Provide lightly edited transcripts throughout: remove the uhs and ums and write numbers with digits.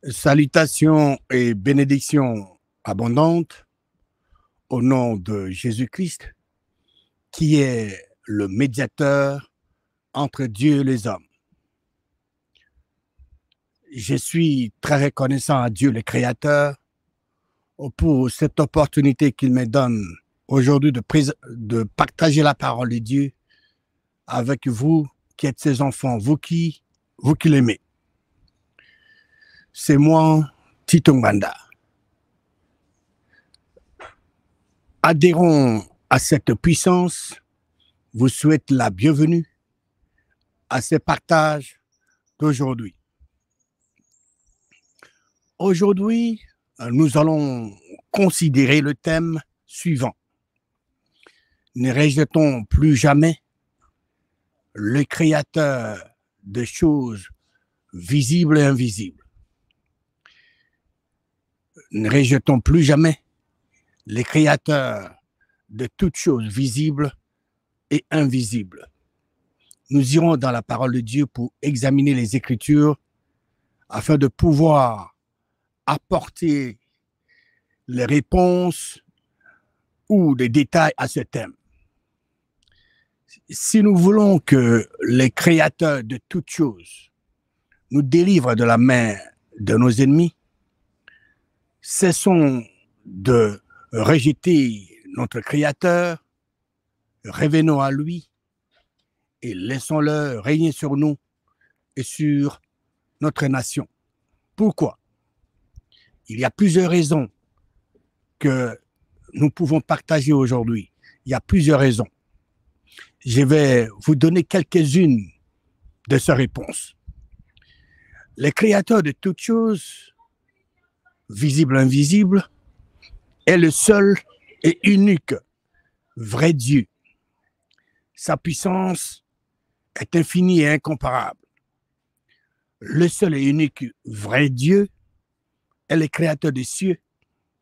Salutations et bénédictions abondantes au nom de Jésus-Christ, qui est le médiateur entre Dieu et les hommes. Je suis très reconnaissant à Dieu, le Créateur, pour cette opportunité qu'il me donne aujourd'hui de partager la parole de Dieu avec vous qui êtes ses enfants, vous qui l'aimez. C'est moi, Tito Nganda. Adhérons à cette puissance, vous souhaite la bienvenue à ce partage d'aujourd'hui. Aujourd'hui, nous allons considérer le thème suivant. Ne rejetons plus jamais le Créateur de choses visibles et invisibles. Ne rejetons plus jamais les créateurs de toutes choses visibles et invisibles. Nous irons dans la parole de Dieu pour examiner les Écritures afin de pouvoir apporter les réponses ou des détails à ce thème. Si nous voulons que les créateurs de toutes choses nous délivrent de la main de nos ennemis, cessons de rejeter notre Créateur, revenons à lui et laissons-le régner sur nous et sur notre nation. Pourquoi? Il y a plusieurs raisons que nous pouvons partager aujourd'hui. Il y a plusieurs raisons. Je vais vous donner quelques-unes de ces réponses. Le Créateur de toutes choses, visible, invisible, est le seul et unique vrai Dieu. Sa puissance est infinie et incomparable. Le seul et unique vrai Dieu est le Créateur des cieux,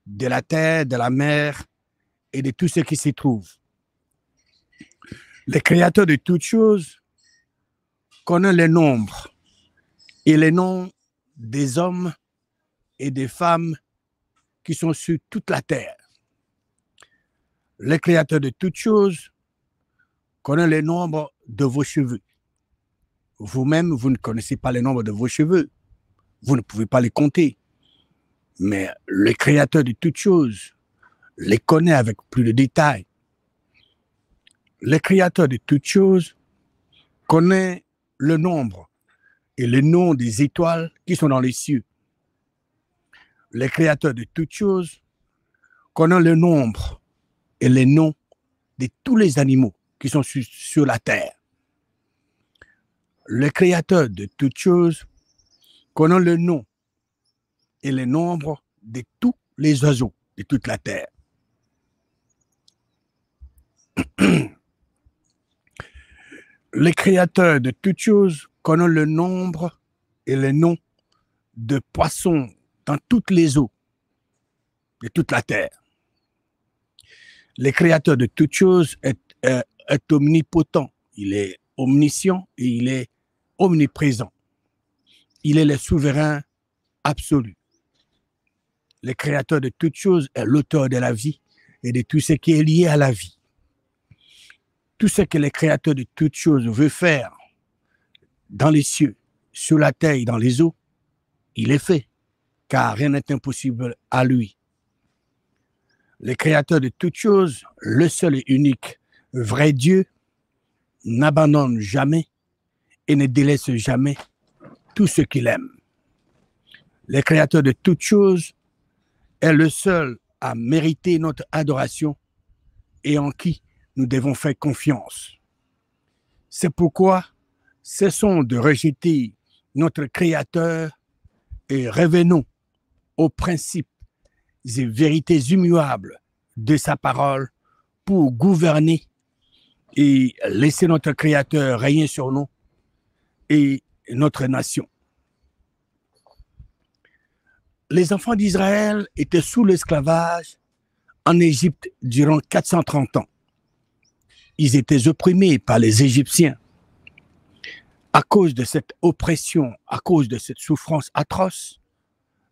de la terre, de la mer et de tout ce qui s'y trouve. Le Créateur de toutes choses connaît le nombre et les noms des hommes et des femmes qui sont sur toute la terre. Le Créateur de toutes choses connaît le nombre de vos cheveux. Vous-même, vous ne connaissez pas le nombre de vos cheveux. Vous ne pouvez pas les compter. Mais le Créateur de toutes choses les connaît avec plus de détails. Le Créateur de toutes choses connaît le nombre et le nom des étoiles qui sont dans les cieux. Le Créateur de toutes choses connaît le nombre et les noms de tous les animaux qui sont sur la terre. Le Créateur de toutes choses connaît le nom et le nombre de tous les oiseaux de toute la terre. Le Créateur de toutes choses connaît le nombre et le nom de poissons dans toutes les eaux de toute la terre. Le Créateur de toutes choses est omnipotent, il est omniscient et il est omniprésent. Il est le souverain absolu. Le Créateur de toutes choses est l'auteur de la vie et de tout ce qui est lié à la vie. Tout ce que le Créateur de toutes choses veut faire dans les cieux, sur la terre et dans les eaux, il est fait, car rien n'est impossible à lui. Le Créateur de toutes choses, le seul et unique vrai Dieu, n'abandonne jamais et ne délaisse jamais tout ce qu'il aime. Le Créateur de toutes choses est le seul à mériter notre adoration et en qui nous devons faire confiance. C'est pourquoi cessons de rejeter notre Créateur et revenons aux principes et vérités immuables de sa parole pour gouverner et laisser notre Créateur régner sur nous et notre nation. Les enfants d'Israël étaient sous l'esclavage en Égypte durant 430 ans. Ils étaient opprimés par les Égyptiens. À cause de cette oppression, à cause de cette souffrance atroce,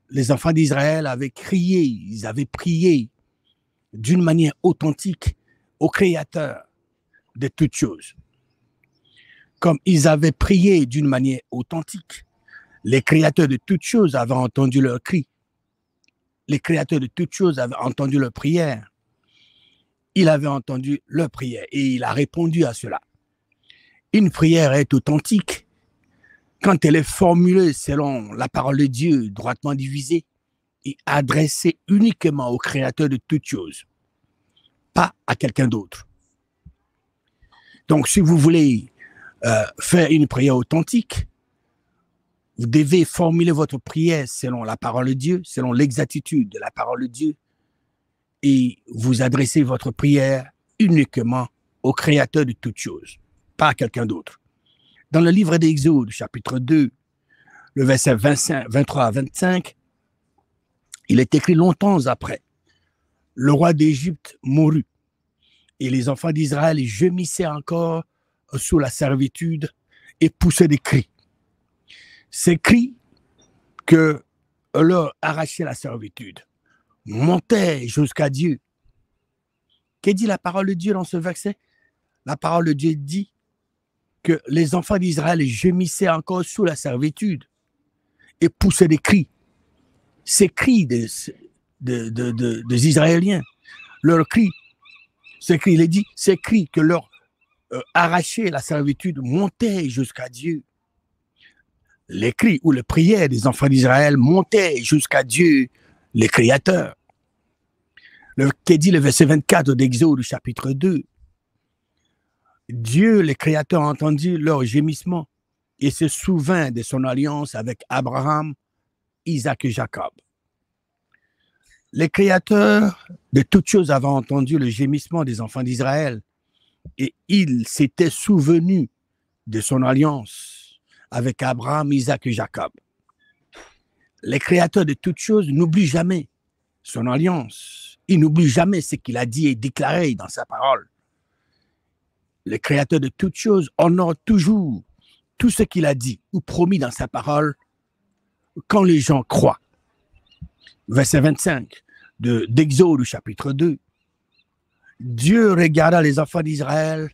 les enfants d'Israël avaient crié, ils avaient prié d'une manière authentique au Créateur de toutes choses. Comme ils avaient prié d'une manière authentique, les créateurs de toutes choses avaient entendu leurs cris. Les créateurs de toutes choses avaient entendu leurs prières. Il avait entendu leur prière et il a répondu à cela. Une prière est authentique quand elle est formulée selon la parole de Dieu, droitement divisée et adressée uniquement au Créateur de toutes choses, pas à quelqu'un d'autre. Donc, si vous voulez faire une prière authentique, vous devez formuler votre prière selon la parole de Dieu, selon l'exactitude de la parole de Dieu, et vous adressez votre prière uniquement au Créateur de toutes choses, pas à quelqu'un d'autre. Dans le livre d'Exode, chapitre 2, le verset 23 à 25, il est écrit longtemps après, le roi d'Égypte mourut, et les enfants d'Israël gémissaient encore sous la servitude et poussaient des cris. Ces cris que leur arrachait la servitude montaient jusqu'à Dieu. Que dit la parole de Dieu dans ce verset? La parole de Dieu dit que les enfants d'Israël gémissaient encore sous la servitude et poussaient des cris. Ces cris des Israéliens, leurs cris, ces cris, il est dit, ces cris que leur arrachaient la servitude montaient jusqu'à Dieu. Les cris ou les prières des enfants d'Israël montaient jusqu'à Dieu, les créateurs. Qu'est dit le verset 24 d'Exode, chapitre 2? Dieu, les créateurs, a entendu leur gémissement et se souvint de son alliance avec Abraham, Isaac et Jacob. Les créateurs de toutes choses avaient entendu le gémissement des enfants d'Israël et ils s'étaient souvenus de son alliance avec Abraham, Isaac et Jacob. Les créateurs de toutes choses n'oublient jamais son alliance. Ils n'oublient jamais ce qu'il a dit et déclaré dans sa parole. Le Créateur de toutes choses honore toujours tout ce qu'il a dit ou promis dans sa parole quand les gens croient. Verset 25 d'Exode, chapitre 2. Dieu regarda les enfants d'Israël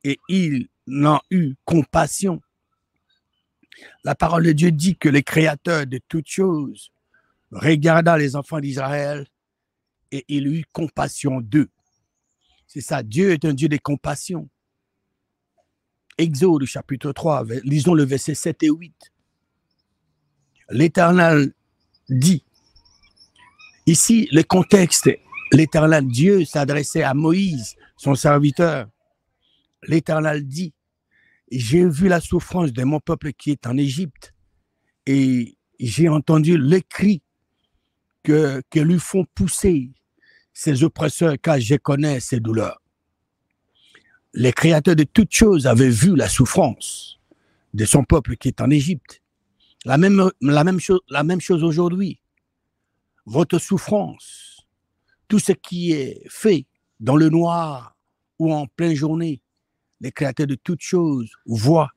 et il en eut compassion. La parole de Dieu dit que le Créateur de toutes choses regarda les enfants d'Israël et il eut compassion d'eux. C'est ça, Dieu est un Dieu de compassion. Exode chapitre 3, lisons le verset 7 et 8. L'Éternel dit, ici le contexte, l'Éternel Dieu s'adressait à Moïse, son serviteur. L'Éternel dit, j'ai vu la souffrance de mon peuple qui est en Égypte et j'ai entendu le cri que lui font pousser ses oppresseurs car je connais ses douleurs. Les créateurs de toutes choses avaient vu la souffrance de son peuple qui est en Égypte. La même chose aujourd'hui. Votre souffrance, tout ce qui est fait dans le noir ou en pleine journée, les créateurs de toutes choses voient.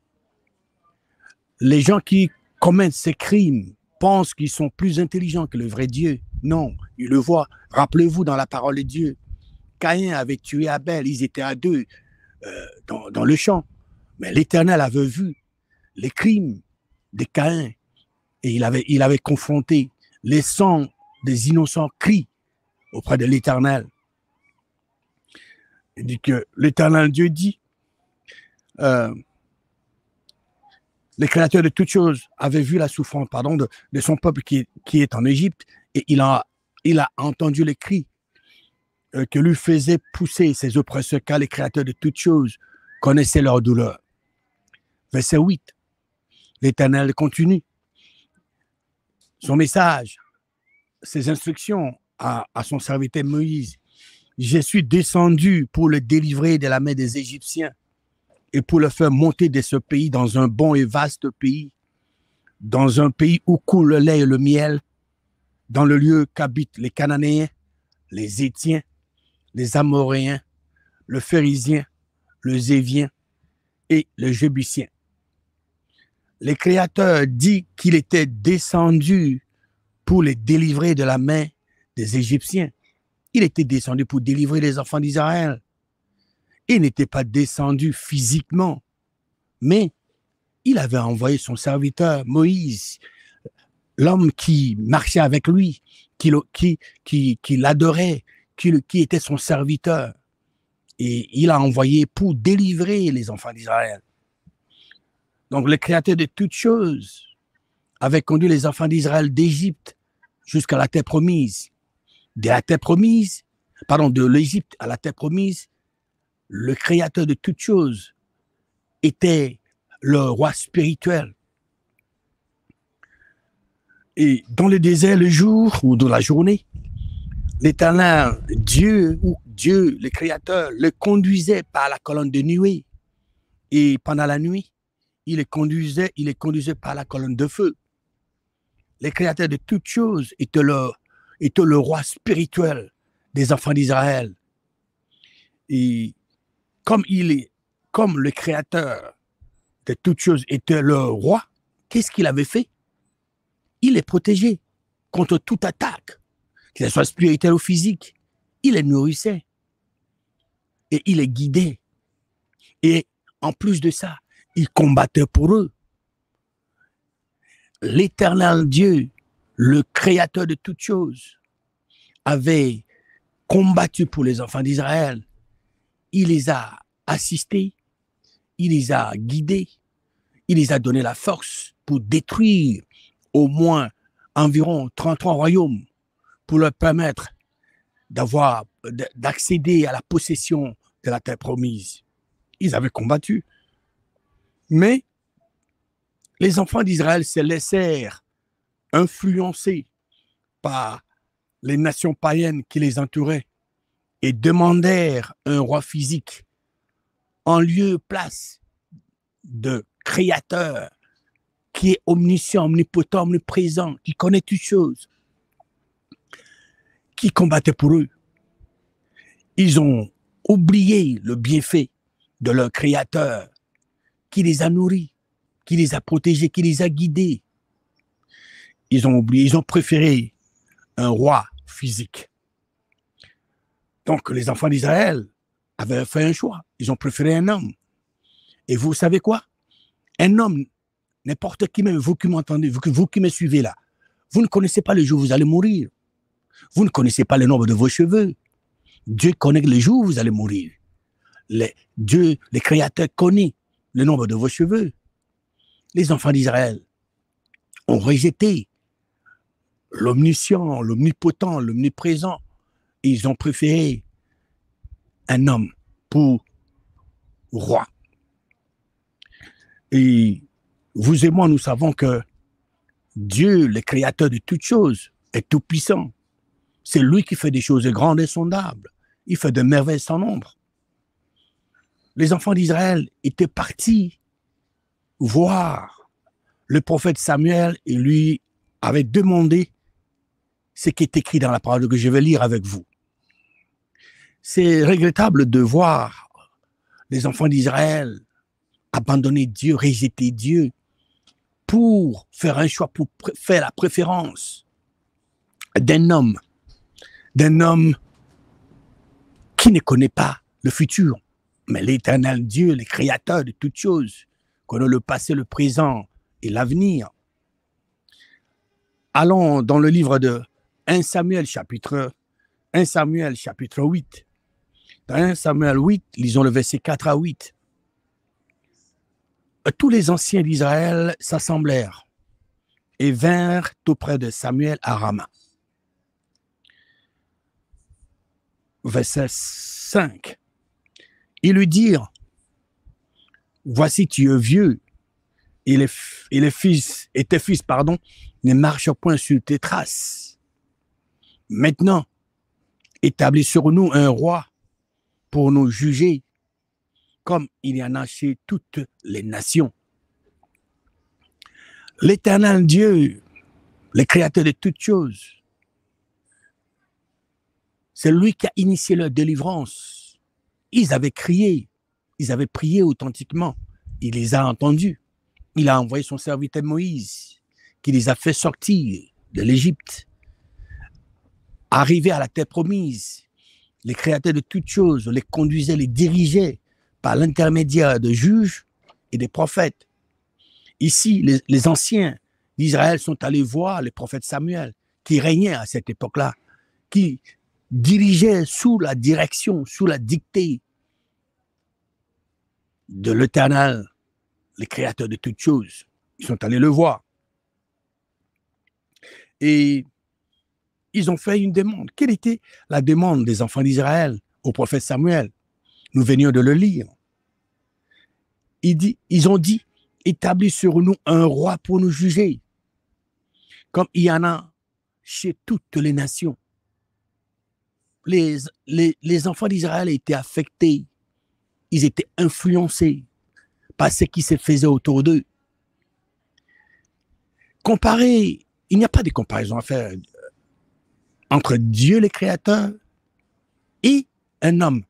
Les gens qui commettent ces crimes pensent qu'ils sont plus intelligents que le vrai Dieu. Non, ils le voient. Rappelez-vous dans la parole de Dieu, Caïn avait tué Abel, ils étaient à deux dans le champ. Mais l'Éternel avait vu les crimes de Caïn et il avait confronté les sangs des innocents cris auprès de l'Éternel. Il dit que l'Éternel Dieu dit, les créateurs de toutes choses avaient vu la souffrance de son peuple qui est en Égypte et il a entendu les cris que lui faisaient pousser ses oppresseurs car les créateurs de toutes choses connaissaient leur douleur. Verset 8, l'Éternel continue son message, ses instructions à son serviteur Moïse. Je suis descendu pour le délivrer de la main des Égyptiens et pour le faire monter de ce pays dans un bon et vaste pays, dans un pays où coule le lait et le miel, dans le lieu qu'habitent les Cananéens, les Hétiens, les Amoréens, le Phérisien, le Zévien et le Jébusien. Le Créateur dit qu'il était descendu pour les délivrer de la main des Égyptiens. Il était descendu pour délivrer les enfants d'Israël. Il n'était pas descendu physiquement, mais il avait envoyé son serviteur Moïse, l'homme qui marchait avec lui, qui l'adorait, qui était son serviteur. Et il a envoyé pour délivrer les enfants d'Israël. Donc le Créateur de toutes choses avait conduit les enfants d'Israël d'Égypte jusqu'à la terre promise. De l'Égypte à la terre promise, le Créateur de toutes choses était le roi spirituel. Et dans le désert, le jour ou dans la journée, l'Éternel, Dieu, le Créateur, le conduisait par la colonne de nuée. Et pendant la nuit, il les conduisait par la colonne de feu. Le Créateur de toutes choses était le roi spirituel des enfants d'Israël. Et comme le Créateur de toutes choses était le roi, qu'est-ce qu'il avait fait? Il les protégeait contre toute attaque, que ce soit spirituelle ou physique. Il les nourrissait et il les guidait. Et en plus de ça, il combattait pour eux. L'Éternel Dieu, le Créateur de toutes choses, avait combattu pour les enfants d'Israël. Il les a assistés, il les a guidés, il les a donné la force pour détruire au moins environ 33 royaumes pour leur permettre d'accéder à la possession de la terre promise. Ils avaient combattu. Mais les enfants d'Israël se laissèrent influencer par les nations païennes qui les entouraient et demandèrent un roi physique en lieu place de créateur qui est omniscient, omnipotent, omniprésent, qui connaît toutes choses, qui combattait pour eux. Ils ont oublié le bienfait de leur créateur qui les a nourris, qui les a protégés, qui les a guidés. Ils ont oublié, ils ont préféré un roi physique. Donc, les enfants d'Israël avaient fait un choix. Ils ont préféré un homme. Et vous savez quoi? Un homme, n'importe qui, même vous qui m'entendez, vous qui me suivez là, vous ne connaissez pas le jour où vous allez mourir. Vous ne connaissez pas le nombre de vos cheveux. Dieu connaît le jour où vous allez mourir. Dieu, le Créateur, connaît le nombre de vos cheveux. Les enfants d'Israël ont rejeté l'omniscient, l'omnipotent, l'omniprésent. Et ils ont préféré un homme pour roi. Et vous et moi, nous savons que Dieu, le Créateur de toutes choses, est tout puissant. C'est lui qui fait des choses grandes et sondables. Il fait de merveilles sans nombre. Les enfants d'Israël étaient partis voir le prophète Samuel et lui avait demandé ce qui est écrit dans la parole que je vais lire avec vous. C'est regrettable de voir les enfants d'Israël abandonner Dieu, rejeter Dieu pour faire un choix, pour faire la préférence d'un homme qui ne connaît pas le futur, mais l'Éternel Dieu, le Créateur de toutes choses, connaît le passé, le présent et l'avenir. Allons dans le livre de 1 Samuel chapitre 8. Dans 1 Samuel 8, lisons le verset 4 à 8. Tous les anciens d'Israël s'assemblèrent et vinrent auprès de Samuel à Rama. Verset 5. Ils lui dirent, voici tu es vieux, et tes fils, ne marchent point sur tes traces. Maintenant, établis sur nous un roi pour nous juger, comme il y en a chez toutes les nations. L'Éternel Dieu, le Créateur de toutes choses, c'est lui qui a initié leur délivrance. Ils avaient crié, ils avaient prié authentiquement. Il les a entendus. Il a envoyé son serviteur Moïse, qui les a fait sortir de l'Égypte, arrivaient à la terre promise. Les créateurs de toutes choses les conduisaient, les dirigeaient par l'intermédiaire de juges et des prophètes. Ici, les anciens d'Israël sont allés voir les prophètes Samuel, qui régnaient à cette époque-là, qui dirigeaient sous la direction, sous la dictée de l'Éternel, les créateurs de toutes choses. Ils sont allés le voir. Et ils ont fait une demande. Quelle était la demande des enfants d'Israël au prophète Samuel? Nous venions de le lire. Ils ont dit, établis sur nous un roi pour nous juger, comme il y en a chez toutes les nations. Les enfants d'Israël étaient affectés, ils étaient influencés par ce qui se faisait autour d'eux. Comparer, il n'y a pas de comparaison à faire entre Dieu le Créateur et un homme.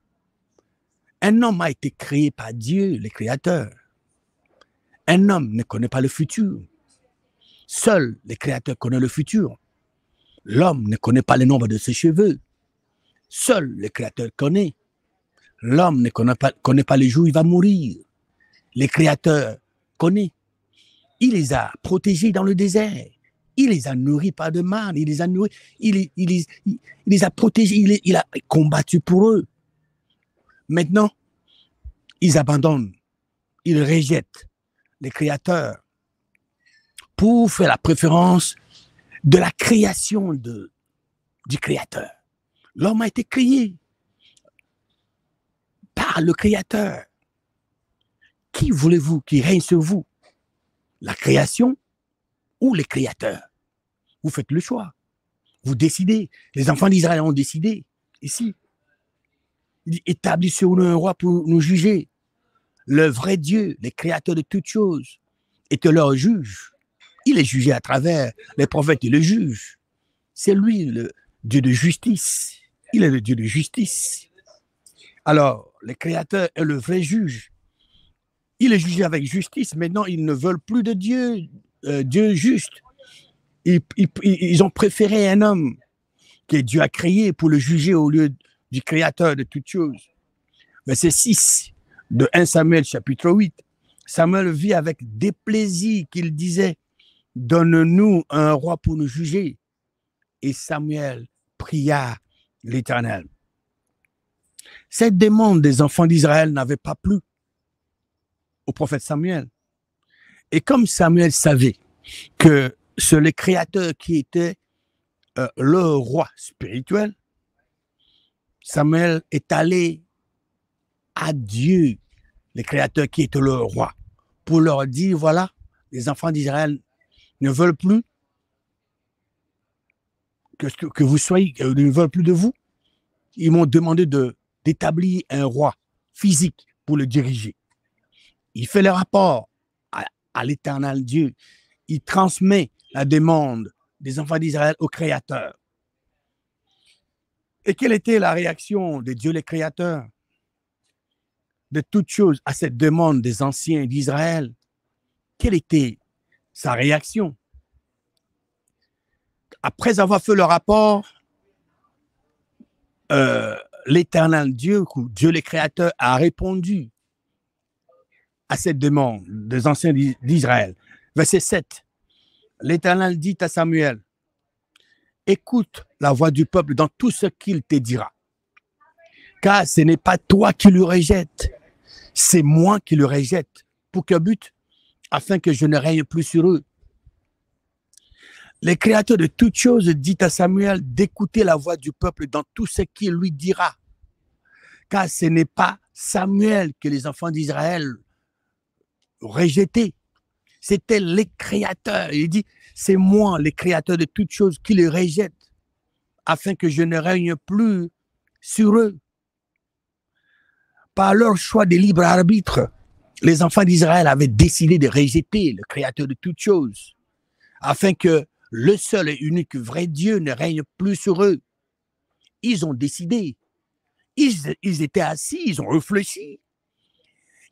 Un homme a été créé par Dieu le Créateur. Un homme ne connaît pas le futur. Seul le Créateur connaît le futur. L'homme ne connaît pas le nombre de ses cheveux. Seul le Créateur connaît. L'homme ne connaît pas les jours où il va mourir. Le Créateur connaît. Il les a protégés dans le désert. Il les a nourris par de manne. Il les a nourris. Il les a protégés. Il a combattu pour eux. Maintenant, ils abandonnent. Ils rejettent les créateurs pour faire la préférence de la création du Créateur. L'homme a été créé par le Créateur. Qui voulez-vous qui règne sur vous? La création ou les créateurs? Vous faites le choix. Vous décidez. Les enfants d'Israël ont décidé. Ici, il dit, établis sur nous un roi pour nous juger. Le vrai Dieu, le créateur de toutes choses, est leur juge. Il est jugé à travers les prophètes et le juge. C'est lui le Dieu de justice. Il est le Dieu de justice. Alors, le créateur est le vrai juge. Il est jugé avec justice. Maintenant, ils ne veulent plus de Dieu, Dieu juste. Ils ont préféré un homme que Dieu a créé pour le juger au lieu du créateur de toutes choses. Verset 6 de 1 Samuel chapitre 8. Samuel vit avec déplaisir qu'il disait, donne-nous un roi pour nous juger. Et Samuel pria l'Éternel. Cette demande des enfants d'Israël n'avait pas plu au prophète Samuel. Et comme Samuel savait que c'est le Créateur qui était le roi spirituel, Samuel est allé à Dieu, le Créateur qui est le roi, pour leur dire, voilà, les enfants d'Israël ne veulent plus que vous soyez, ne veulent plus de vous. Ils m'ont demandé d'établir un roi physique pour le diriger. Il fait le rapport à l'Éternel Dieu. Il transmet la demande des enfants d'Israël au Créateur. Et quelle était la réaction de Dieu le Créateur de toutes choses à cette demande des anciens d'Israël? Quelle était sa réaction? Après avoir fait le rapport, l'Éternel Dieu, Dieu le Créateur, a répondu à cette demande des anciens d'Israël. Verset 7. L'Éternel dit à Samuel, écoute la voix du peuple dans tout ce qu'il te dira. Car ce n'est pas toi qui le rejettes, c'est moi qui le rejette. Pour quel but? Afin que je ne règne plus sur eux. Le Créateur de toutes choses dit à Samuel d'écouter la voix du peuple dans tout ce qu'il lui dira. Car ce n'est pas Samuel que les enfants d'Israël rejetaient. C'était le Créateur. Il dit, c'est moi, le Créateur de toutes choses, qui les rejette, afin que je ne règne plus sur eux. Par leur choix de libre arbitre, les enfants d'Israël avaient décidé de rejeter le Créateur de toutes choses, afin que le seul et unique vrai Dieu ne règne plus sur eux. Ils ont décidé. Ils étaient assis, ils ont réfléchi.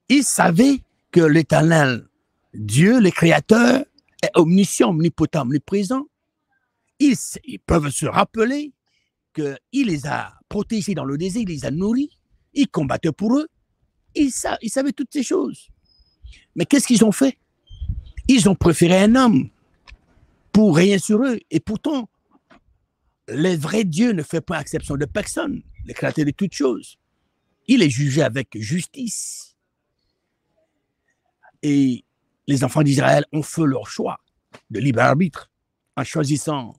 Ils savaient que l'Éternel, Dieu, le Créateur, est omniscient, omnipotent, omniprésent. ils peuvent se rappeler qu'il les a protégés dans le désert, il les a nourris, il combattait pour eux, ils savaient toutes ces choses. Mais qu'est-ce qu'ils ont fait? Ils ont préféré un homme pour régner sur eux. Et pourtant, le vrai Dieu ne fait pas exception de personne, le créateur de toutes choses. Il est jugé avec justice. Et les enfants d'Israël ont fait leur choix de libre arbitre en choisissant,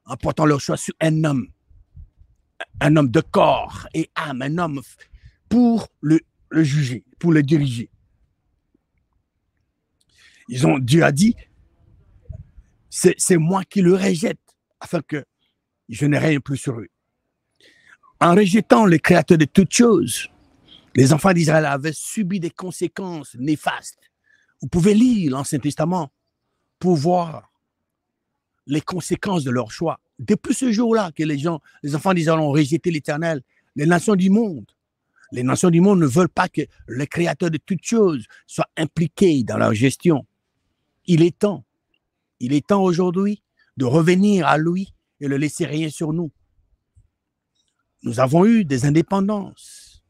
en portant leur choix sur un homme de corps et âme, un homme pour le juger, pour le diriger. Dieu a dit, c'est moi qui le rejette, afin que je n'ai rien plus sur eux. En rejetant le créateur de toutes choses, les enfants d'Israël avaient subi des conséquences néfastes. Vous pouvez lire l'Ancien Testament pour voir les conséquences de leur choix. Depuis ce jour-là que les enfants d'Israël ont rejeté l'Éternel, les nations du monde ne veulent pas que le créateur de toutes choses soit impliqué dans leur gestion. Il est temps aujourd'hui de revenir à lui et le laisser régner sur nous. Nous avons eu des indépendances.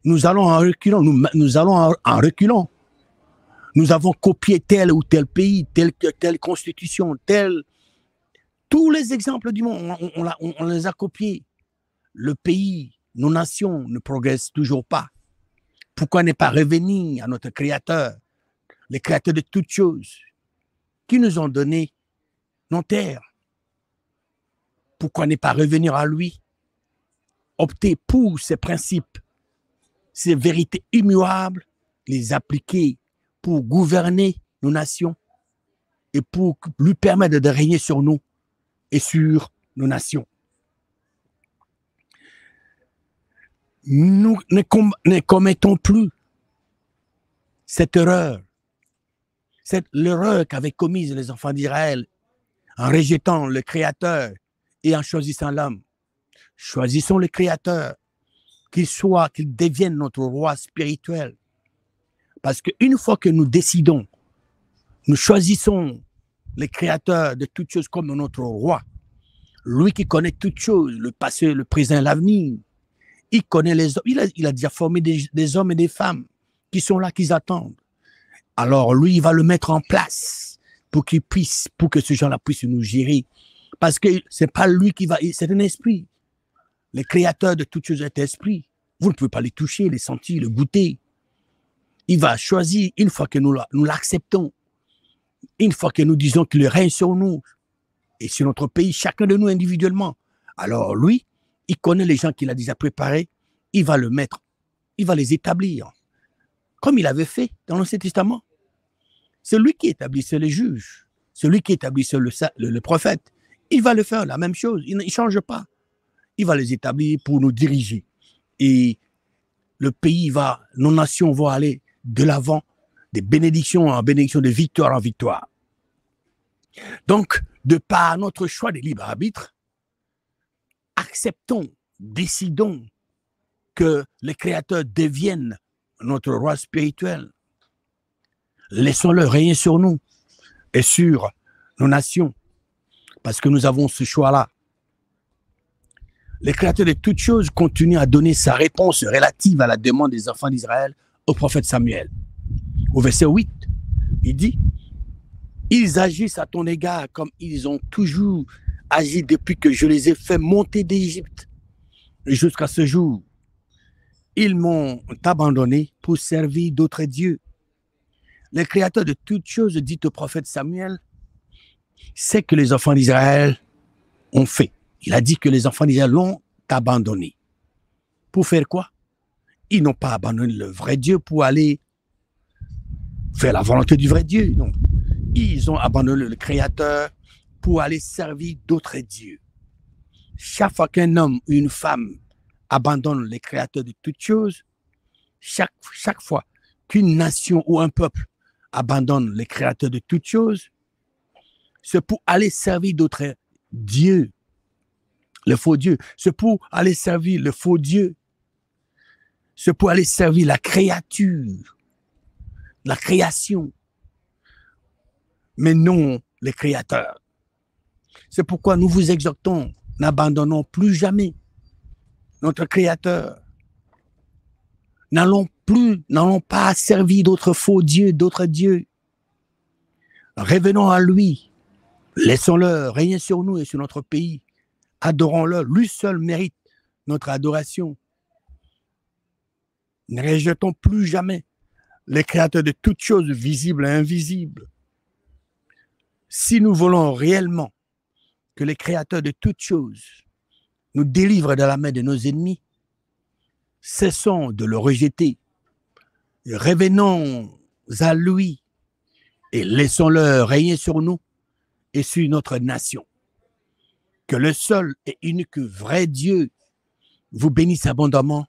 Nous allons en reculant. Nous allons en reculant. Nous avons copié tel ou tel pays, telle constitution, tous les exemples du monde, on les a copiés. Le pays, nos nations ne progressent toujours pas. Pourquoi ne pas revenir à notre Créateur, le Créateur de toutes choses, qui nous ont donné nos terres? Pourquoi ne pas revenir à lui, opter pour ses principes, ses vérités immuables, les appliquer pour gouverner nos nations et pour lui permettre de régner sur nous et sur nos nations. Nous ne commettons plus cette erreur, l'erreur qu'avaient commise les enfants d'Israël en rejetant le Créateur et en choisissant l'homme. Choisissons le Créateur, qu'il devienne notre roi spirituel. Parce qu'une fois que nous décidons, nous choisissons le Créateur de toutes choses comme notre roi, lui qui connaît toutes choses, le passé, le présent, l'avenir, il connaît les hommes, il a déjà formé des hommes et des femmes qui sont là, qui attendent. Alors lui, il va le mettre en place pour que ce gens-là puisse nous gérer. Parce que c'est pas lui qui va, c'est un esprit. Le Créateur de toutes choses est esprit. Vous ne pouvez pas les toucher, les sentir, le goûter. Il va choisir une fois que nous l'acceptons, une fois que nous disons qu'il règne sur nous et sur notre pays, chacun de nous individuellement. Alors lui, il connaît les gens qu'il a déjà préparés, il va les établir, comme il avait fait dans l'Ancien Testament. C'est lui qui établissait les juges, c'est lui qui établissait le prophète. Il va le faire, la même chose, il ne change pas. Il va les établir pour nous diriger. Et le pays nos nations vont aller de l'avant, des bénédictions en bénédictions, de victoire en victoire. Donc, de par notre choix de libre arbitre, acceptons, décidons que le Créateur devienne notre roi spirituel. Laissons-le régner sur nous et sur nos nations, parce que nous avons ce choix-là. Le Créateur de toutes choses continue à donner sa réponse relative à la demande des enfants d'Israël au prophète Samuel. Au verset 8, il dit « Ils agissent à ton égard comme ils ont toujours agi depuis que je les ai fait monter d'Égypte. Jusqu'à ce jour, ils m'ont abandonné pour servir d'autres dieux. » Le Créateur de toutes choses dit au prophète Samuel, c'est que les enfants d'Israël ont fait. Il a dit que les enfants d'Israël l'ont abandonné. Pour faire quoi? Ils n'ont pas abandonné le vrai Dieu pour aller faire la volonté du vrai Dieu. Non. Ils ont abandonné le Créateur pour aller servir d'autres dieux. Chaque fois qu'un homme ou une femme abandonne le Créateur de toutes choses, chaque fois qu'une nation ou un peuple abandonne le Créateur de toutes choses, c'est pour aller servir d'autres dieux. Le faux Dieu, c'est pour aller servir le faux Dieu. C'est pour aller servir la créature, la création, mais non le Créateur. C'est pourquoi nous vous exhortons, n'abandonnons plus jamais notre Créateur. N'allons pas servir d'autres faux dieux, d'autres dieux. Revenons à lui. Laissons-le régner sur nous et sur notre pays. Adorons-le. Lui seul mérite notre adoration. Ne rejetons plus jamais les créateurs de toutes choses visibles et invisibles. Si nous voulons réellement que les créateurs de toutes choses nous délivrent de la main de nos ennemis, cessons de le rejeter. Revenons à lui et laissons-le régner sur nous et sur notre nation. Que le seul et unique vrai Dieu vous bénisse abondamment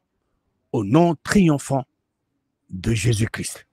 au nom triomphant de Jésus-Christ.